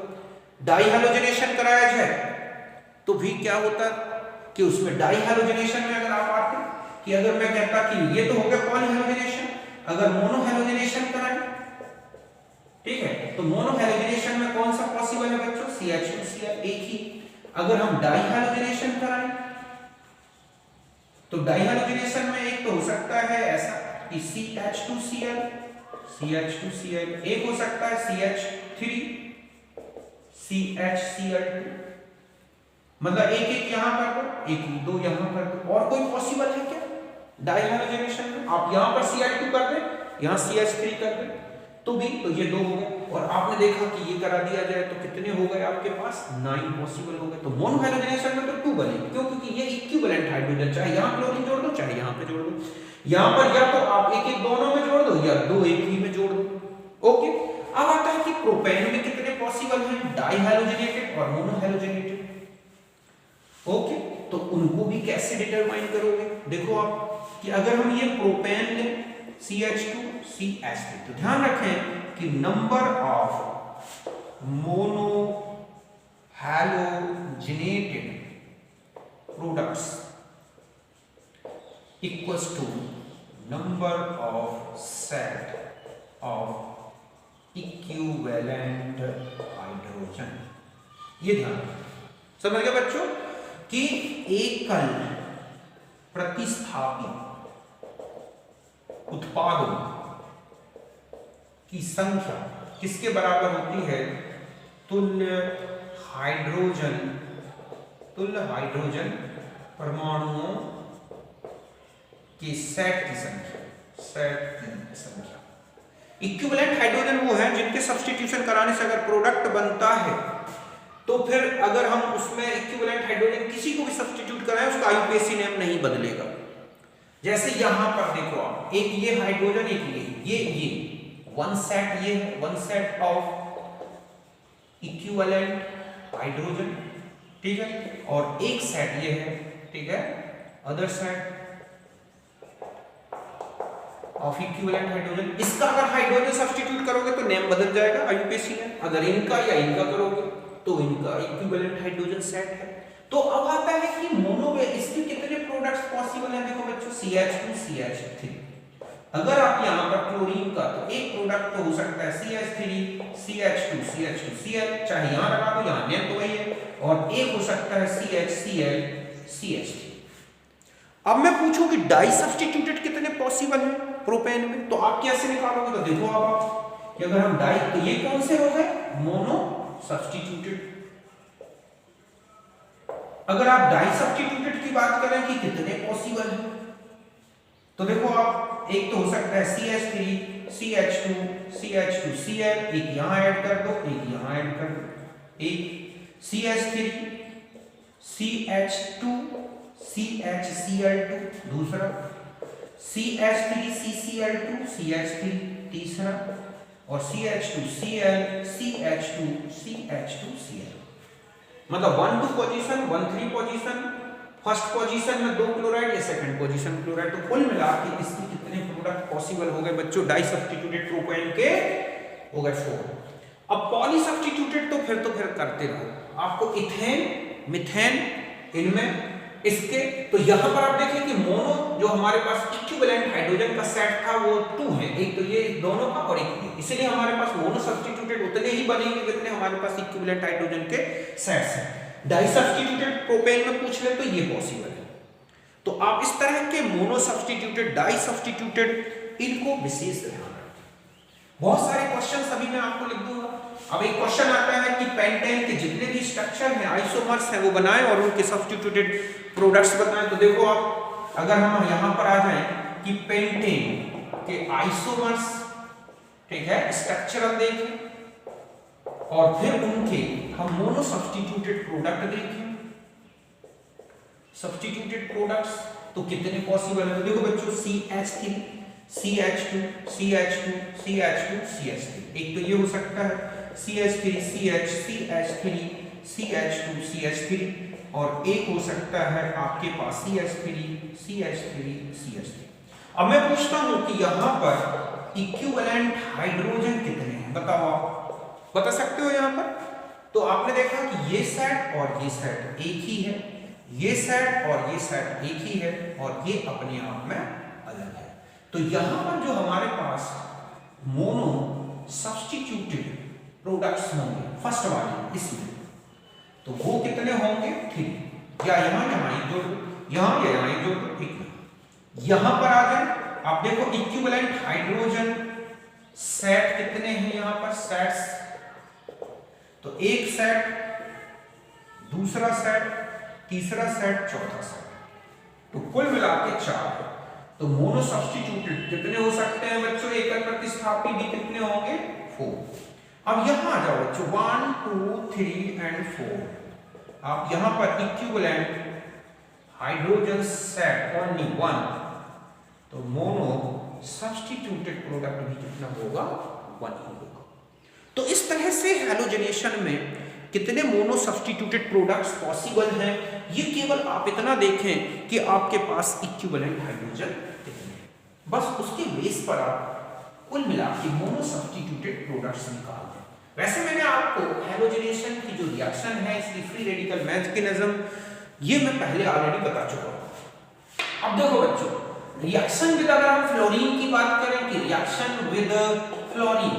डाई हैलोजनेशन कराया जाए तो भी क्या होता कि उसमें डाई हैलोजनेशन में अगर आप आते कि अगर मैं कहता कि ये तो हो गया पॉली हैलोजनेशन, अगर मोनो हैलोजनेशन कराएं, ठीक है, तो मोनो हैलोजनेशन में कौन सा पॉसिबल है बच्चों? CH2Cl एक ही। अगर हम डाई हैलोजनेशन कराएं तो डाई हैलोजनेशन में एक तो हो सकता है ऐसा कि CH2Cl एक हो सकता है CH3 CHCl2, मतलब एक एक यहां कर दो, एक दो यहां कर दो। और कोई पॉसिबल है क्या डाई हैलोजनेशन में? आप यहां पर Cl2 कर दें, यहां CH3 कर दें तो भी, तो ये 2 हो गए। और आपने देखा कि ये करा दिया जाए तो कितने हो गए आपके पास? 9 पॉसिबल हो गए। तो मोनो हैलोजनेशन में तो 2 बने, क्यों? क्योंकि ये इक्विवेलेंट हाइड्रोजन, चाहे यहां क्लोरीन जोड़ दो चाहे यहां पे जोड़ दो, यहां पर या तो आप एक एक दोनों में जोड़ दो या 2 एक ही में जोड़ दो। ओके, अब आता है कि प्रोपेन में कितने पॉसिबल हैं? डाई हैलोजनेटेड और मोनो हैलोजनेटेड। ओके, तो उनको भी कैसे डिटरमाइन करोगे? देखो आप कि अगर हम ये प्रोपेन लें CH2 CH3, तो ध्यान रखें कि number of mono halogenated products equals to number of set of equivalent hydrogen. ये ध्यान समझ गए बच्चों कि एकल प्रतिस्थापित उत्पादों की संख्या किसके बराबर होती है? तुल्य हाइड्रोजन परमाणुओं के सेट की संख्या। इक्विवेलेंट हाइड्रोजन वो है जिनके सब्स्टिट्यूशन कराने से अगर प्रोडक्ट बनता है तो फिर अगर हम उसमें इक्विवेलेंट हाइड्रोजन किसी को भी सब्स्टिट्यूट कराएं उसका आईयूपीएसी नेम नहीं बदलेगा। जैसे यहां पर देखो आप, एक ये हाइड्रोजन, एक ये वन सेट, ये one set of equivalent hydrogen, ठीक है, और एक सेट ये है, ठीक है, other set of equivalent hydrogen. इसका अगर हाइड्रोजन सब्स्टिट्यूट करोगे तो नेम बदल जाएगा आईयूपीएसी नेम। अगर इनका या इनका करोगे तो इनका इक्विवेलेंट हाइड्रोजन सेट है। तो अब आता है कि मोनो में इसके कितने प्रोडक्ट्स पॉसिबल हैं? देखो बच्चों, CH2 CH3। अगर आप यहां पर क्लोरीन का, तो एक प्रोडक्ट तो हो सकता है CH3 CH2 CH2Cl, चाहे यहां लगा दो, यहां नेम तो वही है, और एक हो सकता है CHCl CH3। अब मैं पूछूं कि डाई सब्स्टिट्यूटेड कितने पॉसिबल हैं प्रोपेन में, तो आप कैसे निकालोगे? तो देखो आप कि अगर हम डाई, तो ये कौन से हो गए? Mono substituted. अगर आप डाई सब्स्टिट्यूटेड की बात करें कि कितने पॉसिबल हैं, तो देखो आप, एक तो हो सकता है CH3 CH2 CH2Cl, एक यहां ऐड कर दो, एक यहां ऐड कर दो, एक CH3 CH2 CHCl2, दूसरा CH3 CCl2 CH3, तीसरा, और CH2Cl CH2 CH2Cl। मतलब 1 2 पोजीशन, 1 3 पोजीशन, फर्स्ट पोजीशन में 2 क्लोराइड या सेकंड पोजीशन क्लोराइड। तो कुल मिला के इसके कितने प्रोडक्ट पॉसिबल हो गए बच्चों डाई सब्स्टिट्यूटेड प्रोपेन के? हो गए 4। अब पॉली सब्स्टिट्यूटेड तो फिर करते रहो, आपको इथेन मिथेन इनमें इसके, तो यहां पर आप देखें कि मोनो जो हमारे पास इक्विवेलेंट हाइड्रोजन का सेट था वो 2 है, एक तो ये दोनों का और एक ये, इसलिए हमारे पास मोनो सब्स्टिट्यूटेड उतने ही बनेंगे जितने हमारे पास इक्विवेलेंट हाइड्रोजन के सेट्स हैं। डाई सब्स्टिट्यूटेड प्रोपेन में पूछ ले तो ये पॉसिबल है। तो आप इस तरह के मोनो सब्स्टिट्यूटेड, डाई सब्स्टिट्यूटेड, इनको विशेष ध्यान रखें। बहुत सारे क्वेश्चन अभी मैं आपको लिख दूंगा। अब एक क्वेश्चन आता है कि पेंटेन के जितने भी स्ट्रक्चर हैं, आइसोमर्स हैं, वो बनाएं और उनके सब्स्टिट्यूटेड प्रोडक्ट्स बताएं। तो देखो आप, अगर हम यहाँ पर आ जाएं कि पेंटेन के आइसोमर्स, ठीक है, स्ट्रक्चरल देखें और फिर उनके हम मोनो सब्स्टिट्यूटेड प्रोडक्ट देखें। सब्स्टिट्यूटेड प्रोडक्ट्स तो कितने पॉसिबल है? तो देखो बच्चों, CH3 CH2 CH2 CH2 CH3, एक तो ये हो सकता है CH3 CH CH3 CH2 CH3, और एक हो सकता है आपके पास CH3 CH3 CH3। अब मैं पूछता हूं कि यहां पर इक्विवेलेंट हाइड्रोजन कितने हैं, बताओ आप बता सकते हो यहां पर? तो आपने देखा कि ये सेट और ये सेट एक ही है, ये सेट और ये सेट एक ही है, और ये अपने आप में अलग है। तो यहां पर जो हमारे पास मोनो सब्स्टिट्यूटेड प्रोडक्ट्स होंगे फर्स्ट वाले इसमें, तो वो कितने होंगे? 3, या यहां एक जोड़ दो, यहां या यहां एक जोड़ दो, ठीक। यहां पर आ जाए, आप देखो इक्विवेलेंट हाइड्रोजन सेट कितने हैं यहां पर? सेट्स तो एक सेट, दूसरा सेट, तीसरा सेट, चौथा सेट, तो कुल मिला के 4 है। तो मोनो सब्स्टिट्यूटेड कितने हो सकते हैं बच्चों? एकल प्रतिस्थापी भी कितने होंगे? 4। अब यहां आ जाओ बच्चों, 1 2 3 एंड 4। आप यहां पर इक्विवेलेंट हाइड्रोजन सेट ओनली 1, तो मोनो सब्स्टिट्यूटेड प्रोडक्ट भी कितना होगा? 1 होगा। तो इस तरह से हैलोजनेशन में कितने मोनो सब्स्टिट्यूटेड प्रोडक्ट्स पॉसिबल हैं, ये केवल आप इतना देखें कि आपके पास इक्विवेलेंट हाइड्रोजन कितने हैं, बस उसके बेस पर आप कुल मिला के मोनो सब्स्टिट्यूटेड प्रोडक्ट्स निकाल दें। वैसे मैंने आपको हैलोजनेशन की जो रिएक्शन है, इसकी फ्री रेडिकल मैकेनिज्म, ये मैं पहले ऑलरेडी बता चुका हूं। अब देखो बच्चों, रिएक्शन विद, अगर हम फ्लोरीन की बात करें कि रिएक्शन विद फ्लोरीन,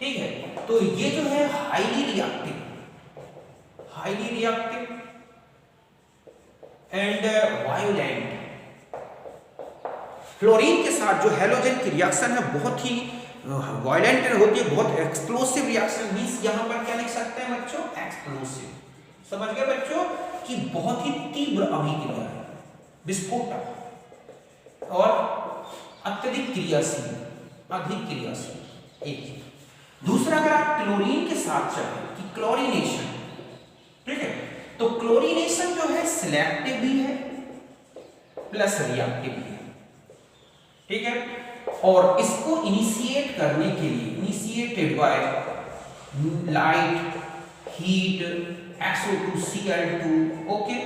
ठीक है, तो ये जो है highly reactive and violent. Fluorine के साथ जो हैलोजन की रिएक्शन है बहुत ही वायलेंट होती है, बहुत एक्सप्लोसिव रिएक्शन। मींस यहां पर क्या लिख सकते हैं बच्चों? एक्सप्लोसिव। समझ गए बच्चों कि बहुत ही तीव्र अभिक्रिया है, विस्फोटक और अत्यधिक क्रियाशील, अधिक क्रियाशील। एक दूसरा, अगर आप क्लोरीन के साथ चलें कि क्लोरीनेशन, ठीक है, तो क्लोरीनेशन जो है सिलेक्टिव भी है प्लस रिएक्टिव भी है, ठीक है, और इसको इनिशिएट करने के लिए initiated by light, heat, SO2Cl2, okay,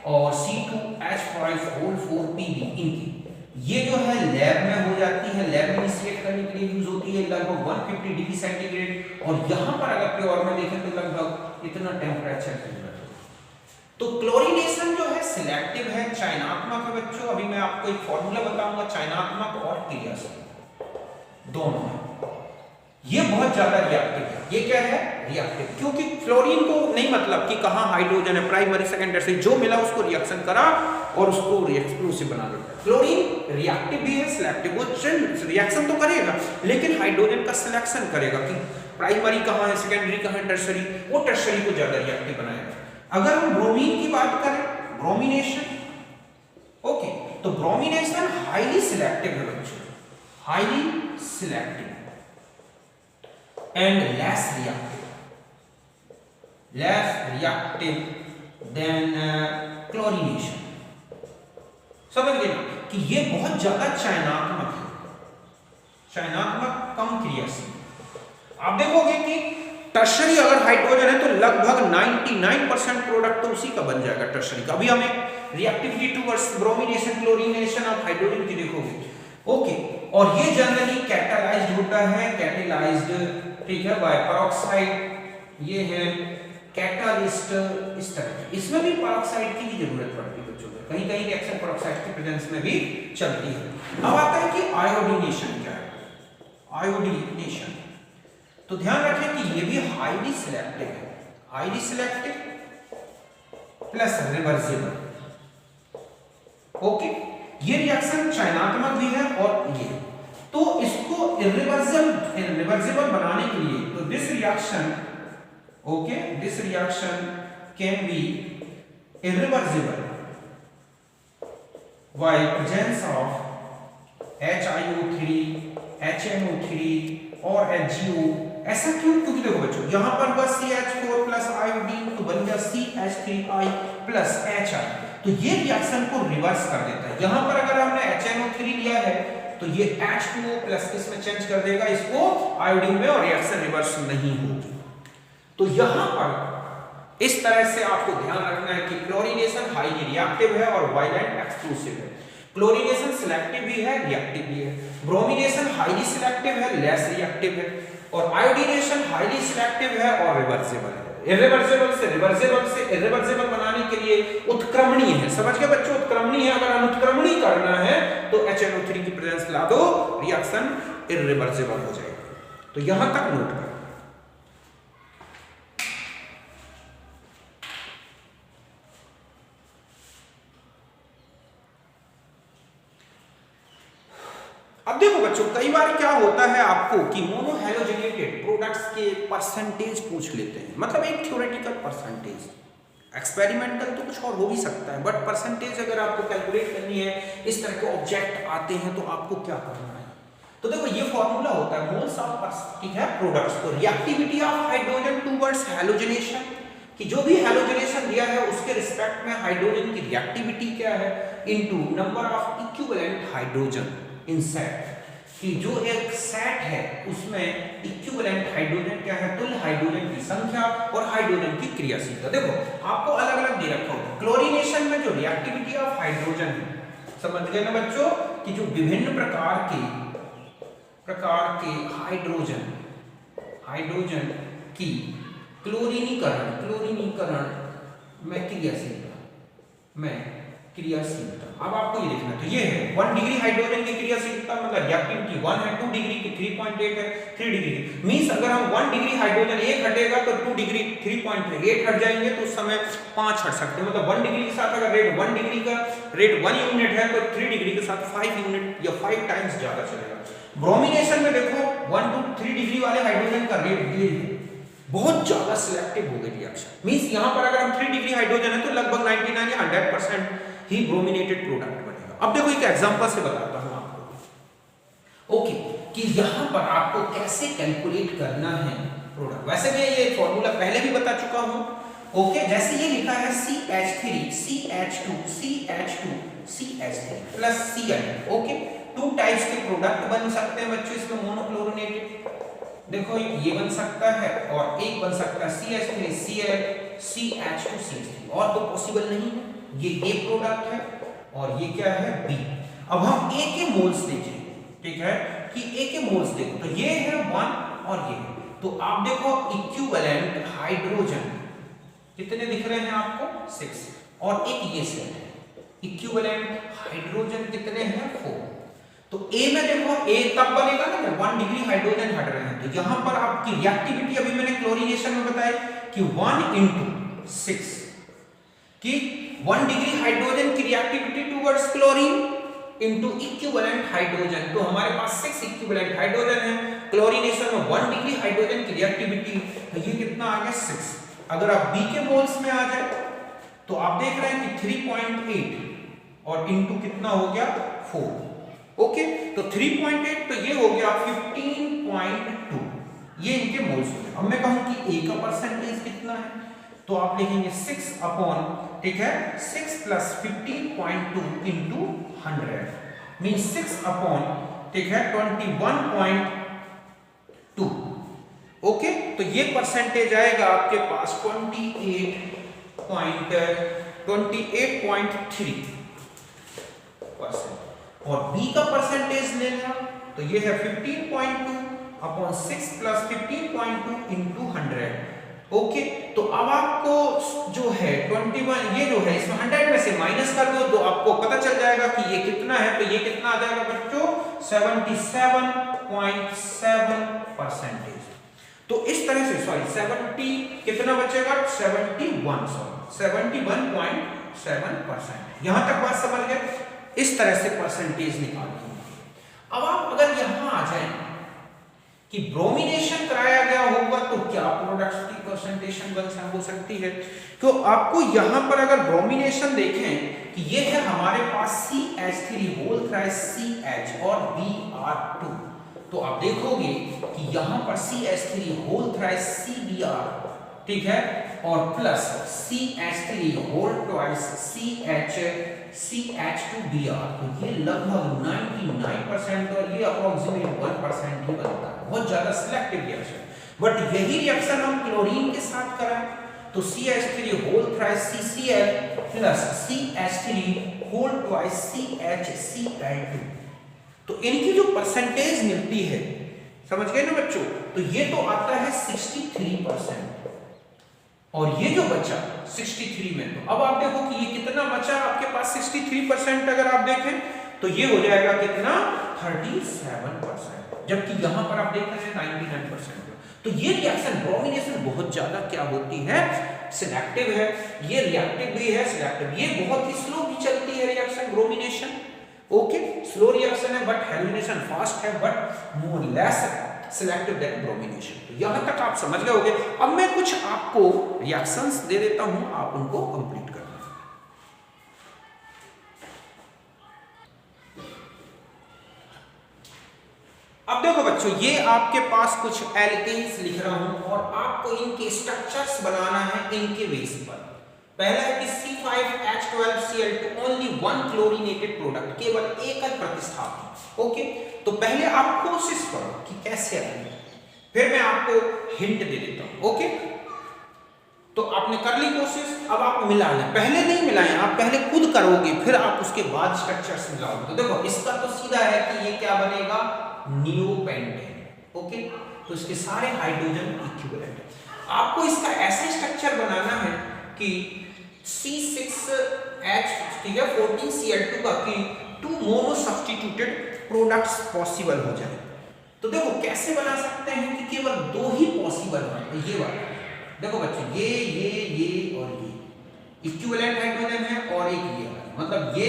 और C2H5O4Pb, इनकी ये जो है लैब में हो जाती है, लैब में इनिशिएट करने के लिए यूज होती है लगभग 150 डिग्री सेंटीग्रेड, और यहां पर अगर प्योर में देखें तो लगभग इतना टेम्परेचर की जरूरत है। तो क्लोरीनेशन जो है सिलेक्टिव है, चयनात्मक है बच्चों। अभी मैं आपको एक फॉर्मूला बताऊंगा, चयनात्मक और क्रियाशील दोनों है। ये बहुत ज्यादा रिएक्टिव है, ये क्या है? रिएक्टिव, क्योंकि फ्लोरीन को नहीं मतलब कि कहां हाइड्रोजन है, प्राइमरी सेकेंडरी, जो मिला उसको रिएक्शन करा और उसको एक्सप्लोसिव बना देता है। क्लोरीन रिएक्टिव भी है, सिलेक्टिव, वो रिएक्शन तो करेगा लेकिन हाइड्रोजन का सिलेक्शन करेगा कि प्राइमरी कहां है, सेकेंडरी कहां है, टर्शरी, वो टर्शरी को ज्यादा रिएक्टिव बनाएगा। अगर हम ब्रोमीन की बात करें, ब्रोमिनेशन, ओके, तो ब्रोमिनेशन हाईली सिलेक्टिव है बच्चों, highly selective and less reactive than chlorination। समझ गए ना कि ये बहुत ज्यादा चयनात्मक है, चयनात्मक, कम क्रियाशील। आप देखोगे कि टर्शरी अगर हाइड्रोजन है तो लगभग 99% प्रोडक्ट तो उसी का बन जाएगा, टर्शरी का। अभी हमें reactivity towards bromination, chlorination of hydrogen की देखोगे, ओके, और ये जनरली कैटालाइज्ड होता है, कैटालाइज्ड, ठीक है, बाय पेरोक्साइड, ये है कैटालिस्ट, इस तरह। इसमें भी पेरोक्साइड की भी जरूरत पड़ती है बच्चों को, कहीं कहीं रिएक्शन पेरोक्साइड के प्रेजेंस में भी चलती है। अब आता है कि आयोडीनेशन क्या है? आयोडीनेशन, तो ध्यान रखें कि ये भी हाईली सिलेक्टिव है, highly selective plus reversible, okay. ये रिएक्शन चयनात्मक भी है और ये, तो इसको इरिवर्सिबल बनाने के लिए तो this reaction can be irreversible while presence of HiO3, HNO3 और HGO। ऐसा क्यों? क्योंकि देखो बच्चों यहाँ पर हुआ CH4 प्लस आयोडीन तो बन गया CH3I प्लस HI, तो ये रिएक्शन को रिवर्स कर देता है। यहाँ पर अगर हमने HNO3 लिया है तो ये H2O प्लस इसमें चेंज कर देगा इसको आयोडीन में और रिएक्शन रिवर्स नहीं होगी। तो यहाँ पर इस तरह से आपको ध्यान रखना है कि क्लोरीनेशन हाईली रिएक्टिव है और वायलेंट एक्सप्लोसिव है। क्लोरीनेशन सिलेक्टिव भी है, रिएक्टिव भी है। ब्रोमिनेशन हाईली सिलेक्टिव है, लेस रिएक्टिव है। और आयोडीनेशन हाईली सिलेक्टिव है और रिवर्सिबल है। इरिवर्सिबल से इरिवर्सिबल बनाने के लिए उत्क्रमणीय है। समझ गए बच्चों? उत्क्रमणीय है। अगर अनुत्क्रमणीय करना है तो HNO3 की प्रेजेंस ला दो, रिएक्शन इरिवर्सिबल हो जाएगी। तो यहां तक नोट करो। अब देखो बच्चों, कई बार क्या होता है आपको कि मोनोहैलोजेनेटेड प्रोडक्ट्स के परसेंटेज पूछ लेते हैं, मतलब एक थ्योरेटिकल परसेंटेज। एक्सपेरिमेंटल तो कुछ और हो भी सकता है, बट परसेंटेज अगर आपको कैलकुलेट करनी है, इस तरह के ऑब्जेक्ट आते हैं तो आपको क्या करना है। तो देखो ये फॉर्मूला होता है मोल्स ऑफ, ठीक है, प्रोडक्ट्स। तो reactivity of hydrogen towards halogenation, कि जो भी हैलोजनेशन दिया है उसके रिस्पेक्ट में हाइड्रोजन की रिएक्टिविटी क्या है, into number of equivalent hydrogen in set, कि जो एक सेट है उसमें इक्विवेलेंट हाइड्रोजन क्या है, तुल्य हाइड्रोजन की संख्या और हाइड्रोजन की क्रियाशीलता। देखो आपको अलग अलग दे रखा होगा। क्लोरीनेशन में जो रिएक्टिविटी ऑफ हाइड्रोजन है, समझ गए ना बच्चों, कि जो विभिन्न प्रकार के हाइड्रोजन की क्लोरीनीकरण में क्रियाशीलता। अब आपको ये देखना, तो ये है 1 डिग्री हाइड्रोजन की क्रियाशीलता, मतलब रिएक्टिविटी 1 है, 2 डिग्री की 3.8 है, 3 डिग्री मींस अगर हम 1 डिग्री हाइड्रोजन 1 हटेगा तो 2 डिग्री 3.8 हट जाएंगे, तो उस समय 5 हट सकते हैं। मतलब 1 डिग्री के साथ अगर रेट 1 डिग्री का रेट 1 यूनिट है तो 3 डिग्री के साथ 5 यूनिट या 5 टाइम्स ज्यादा चलेगा। ब्रोमिनेशन में देखो 1 to 3 डिग्री वाले हाइड्रोजन का रेट ये है, बहुत ज्यादा सिलेक्टिव हो गई रिएक्शन। मींस यहां पर अगर हम 3 डिग्री हाइड्रोजन है तो लगभग 99 या 100% ही ब्रोमिनेटेड प्रोडक्ट बनेगा। अब देखो एक एग्जांपल से बताता हूं आपको, ओके, कि यहां पर आपको कैसे कैलकुलेट करना है प्रोडक्ट। वैसे मैं ये फॉर्मूला पहले भी बता चुका हूं, ओके। जैसे ये लिखा है CH3 CH2 CH2 CH3 plus Cl, okay. 2 types के प्रोडक्ट बन सकते हैं बच्चों इसमें मोनोक्लोरिनेटेड। देखो ये बन सकता है और एक बन सकता है CH3 Cl CH2 CH3, और तो पॉसिबल नहीं है। ये A प्रोडक्ट है और ये क्या है B। अब हम A के मोल्स देखें, ठीक है, कि A के मोल्स देखो, तो ये है 1 और ये है। तो आप देखो इक्विवेलेंट हाइड्रोजन कितने दिख रहे हैं आपको, 6, और एक ये सेट है इक्विवेलेंट हाइड्रोजन कितने हैं, 4। तो A में देखो A तब बनेगा ना जब 1 डिग्री हाइड्रोजन हट रहे हैं। तो यहां पर आपकी रिएक्टिविटी अभी मैंने क्लोरीनेशन में बताया कि 1 into 6, कि 1 डिग्री हाइड्रोजन की reactivity towards chlorine into equivalent hydrogen. तो हमारे पास 6 इक्विवेलेंट हाइड्रोजन है। क्लोरीनेशन में 1 डिग्री हाइड्रोजन की रिएक्टिविटी, तो ये कितना आ गया, 6। अगर आप B के मोल्स में आ जाए तो आप देख रहे हैं कि 3.8 और इनटू कितना हो गया, 4, ओके। तो 3.8 तो ये हो गया 15.2, ये इनके मोल्स हो गए। अब मैं कहूं कि A का परसेंटेज कितना है, तो आप लिखेंगे 6 अपॉन, ठीक है, 6 प्लस 15.2 इंटू 100 मीन्स 6 अपॉन, ठीक है, 21.2, ओके। तो ये परसेंटेज आएगा आपके पास 28.3%। और B का परसेंटेज लेना, तो ये है 15.2 अपॉन 6 प्लस 15.2 इंटू 100, ओके। तो अब आपको जो है 21, ये जो है इसमें 100 में से माइनस कर दो तो आपको पता चल जाएगा कि ये कितना है। तो ये कितना आ जाएगा बच्चों, 77.7%। तो इस तरह से, सॉरी 70 कितना बचेगा, 71.7%। यहां तक बात समझ गए। इस तरह से परसेंटेज निकालनी है। अब आप अगर यहां आ जाए कि ब्रोमिनेशन कराया गया होगा तो क्या प्रोडक्ट्स की कंसंट्रेशन हो सकती है। तो आपको यहां पर अगर ब्रोमिनेशन देखें कि ये है हमारे पास CH3 होल थ्राइस CH और Br2, तो आप देखोगे कि यहां पर CH3 होल थ्राइस CBr, ठीक है, और plus CH3 whole twice CH2Br, तो ये लगभग 99% और ये अप्रोक्सीमेट 1% ही बनता है, बहुत ज्यादा सिलेक्टिव रिएक्शन। बट यही रिएक्शन हम क्लोरीन के साथ कराएं तो CH3 whole thrice CCl plus CH3 whole twice CHCl2, तो इनकी जो परसेंटेज मिलती है, समझ गए ना बच्चों, तो ये तो आता है 63%, और ये जो बचा 63 में, तो अब आप देखो कि ये कितना बचा आपके पास 63%, अगर आप देखें तो ये हो जाएगा कितना 37%, जबकि यहां पर आप देख रहे हैं 99%। तो ये रिएक्शन ब्रोमिनेशन बहुत ज्यादा क्या होती है, सिलेक्टिव है, ये रिएक्टिव भी है, सिलेक्टिव, ये बहुत ही स्लो भी चलती है reaction bromination, okay, slow reaction है बट हेलोजिनेशन फास्ट है, but more less selective than bromination. तो यहां तक आप समझ गए होंगे। अब मैं कुछ आपको रिएक्शंस दे देता हूं, आप उनको कंप्लीट करना। अब देखो बच्चों, ये आपके पास कुछ एल्केन्स लिख रहा हूं और आपको इनके स्ट्रक्चर्स बनाना है इनके बेस पर। पहला है कि C5H12Cl2 only one chlorinated product, केवल एक प्रतिस्थापन, ओके। तो पहले आप कोशिश करो कि कैसे आएंगे, फिर मैं आपको हिंट दे देता हूं, ओके। तो आपने कर ली कोशिश, अब आप मिला लें, पहले नहीं मिलाएं, आप पहले खुद करोगे, फिर आप उसके बाद स्ट्रक्चर्स मिलाओगे। तो देखो इसका तो सीधा है कि ये क्या बनेगा, नियोपेंटेन, ओके। तो इसके सारे हाइड्रोजन इक्विवेलेंट है। आपको इसका ऐसा स्ट्रक्चर बनाना है कि C6H, ठीक है, 14Cl2 का कि 2 मोनो सब्स्टिट्यूटेड प्रोडक्ट्स पॉसिबल हो जाए। तो देखो कैसे बना सकते हैं कि केवल 2 ही पॉसिबल है, तो ये वाला देखो बच्चों, ये और ये इक्विवेलेंट हाइड्रोजन है, और एक ये वाला, मतलब ये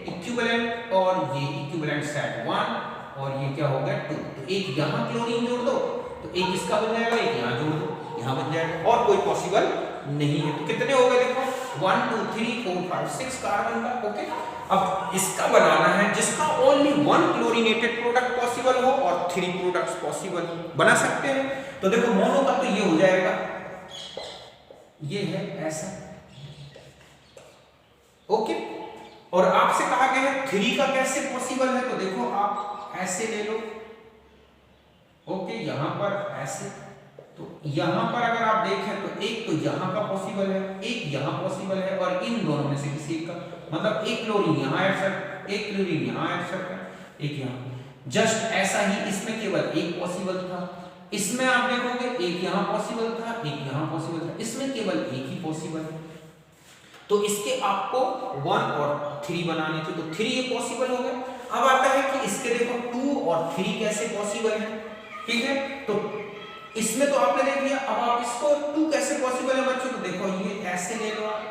इक्विवेलेंट और ये इक्विवेलेंट सेट 1 और ये क्या हो गया 2। तो एक यहाँ क्लोरीन जोड़ दो तो एक इसका बन जाएगा, एक यहाँ जोड़ दो, यहाँ बन जाएगा, और कोई पॉसिबल नहीं है। तो कितने हो गए देखो, 1 2 3 4 5 6 कार्बन का, ओके। अब इसका बनाना है जिसका ओनली 1 क्लोरीनेटेड प्रोडक्ट पॉसिबल हो और 3 प्रोडक्ट्स पॉसिबल बना सकते हैं। तो देखो मोनो का तो ये हो जाएगा, ये है ऐसा, ओके। और आपसे कहा गया है 3 का कैसे पॉसिबल है, तो देखो आप ऐसे ले लो, ओके, यहां पर ऐसे, तो यहां पर अगर आप देखें तो एक तो यहां का पॉसिबल है, एक यहां पॉसिबल है, और इन दोनों में से किसी एक का, मतलब एक क्लोरीन यहां ऐड कर, एक क्लोरीन यहां ऐड कर, एक यहां, जस्ट ऐसा ही इसमें केवल एक पॉसिबल था, इसमें आप देखोगे एक यहां पॉसिबल था, एक यहां पॉसिबल था, इसमें केवल एक ही पॉसिबल है। तो इसके आपको 1 और 3 बनाने थे, तो 3 ये पॉसिबल हो गए। अब आता है कि इसके देखो 2 और 3 कैसे पॉसिबल है, ठीक है। तो इसमें तो आपने देख लिया, अब आप इसको 2 कैसे पॉसिबल है बच्चों, तो देखो ये ऐसे ले लो आप,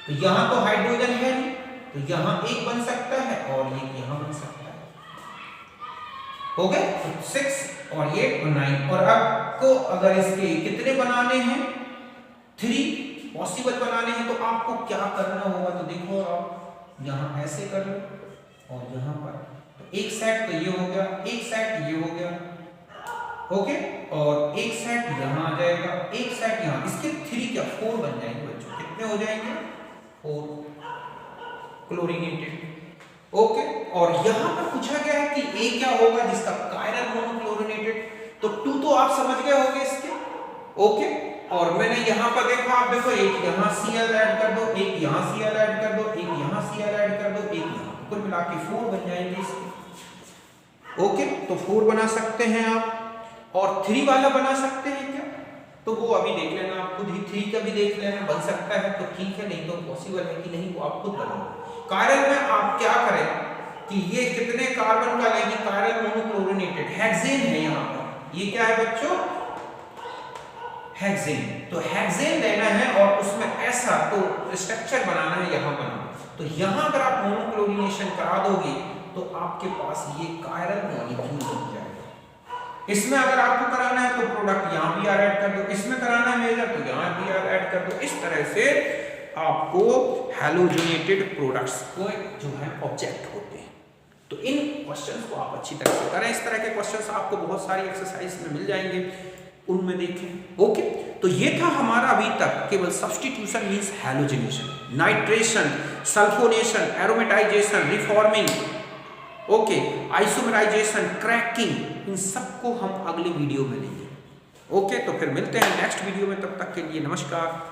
तो यहां तो हाइड्रोजन है नहीं, तो यहां एक बन सकता है और एक यहां बन सकता है, हो गए। तो 6 और 8 और 9, और आपको अगर इसके कितने बनाने हैं, 3 पॉसिबल बनाने हैं, तो आपको क्या करना होगा, तो देखो आप यहां ऐसे कर लो और यहां पर, तो एक सेट तो ये हो गया, एक सेट ये हो गया, ओके, और एक सेट यहां आ जाएगा, एक सेट यहां, इसके 3 क्या 4 बन जाएंगे बच्चों, कितने हो जाएंगे 4 क्लोरीनेटेड, ओके। और यहां पर पूछा गया है कि ए क्या होगा जिसका कायरल मोनोक्लोरीनेटेड, तो 2 तो आप समझ गए होंगे इसके, ओके। और मैंने यहां पर देखा, आप देखो एक यहां Cl ऐड कर दो, एक यहां Cl ऐड कर दो, एक यहां Cl ऐड कर दो, एक यहां, कुल मिला के 4 बन जाएंगे इसके, ओके। तो 4 बना सकते हैं आप, और 3 वाला बना सकते हैं क्या, तो वो अभी देख लेना, आप खुद ही 3 का भी देख लेना, बन सकता है तो ठीक है, नहीं तो पॉसिबल है कि नहीं वो आप खुद बनाओ। कायरल में आप क्या करें कि ये कितने कार्बन का लेंगे, कायरल मोनोक्लोरीनेटेड हेक्सेन है यहाँ पर, ये क्या है बच्चों हेक्सेन, तो हेक्सेन लेना है और उसमें ऐसा तो स्ट्रक्चर बनाना है, यहाँ बनाना। तो यहाँ अगर आप मोनोक्लोरीनेशन करा दोगे तो आपके पास ये कायरल मॉलिक्यूल बन जाएगा। इसमें अगर आपको कराना है तो प्रोडक्ट यहाँ भी ऐड कर दो, इसमें कराना है मेजर तो यहाँ भी ऐड कर दो। इस तरह से आपको हैलोजनेटेड प्रोडक्ट्स को जो है ऑब्जेक्ट होते हैं। तो इन क्वेश्चंस को आप अच्छी तरह से करें। इस तरह के क्वेश्चंस आपको बहुत सारी एक्सरसाइज में मिल जाएंगे, उनमें देखें। ओके, तो ये था हमारा अभी तक केवल substitution means halogenation, nitration, sulphonation, aromatisation, reforming, okay, isomerisation, cracking, इन सबको हम अगले वीडियो में लेंगे। ओके, तो फिर मिलते हैं नेक्स्ट वीडियो में, तब तक के लिए नमस्कार।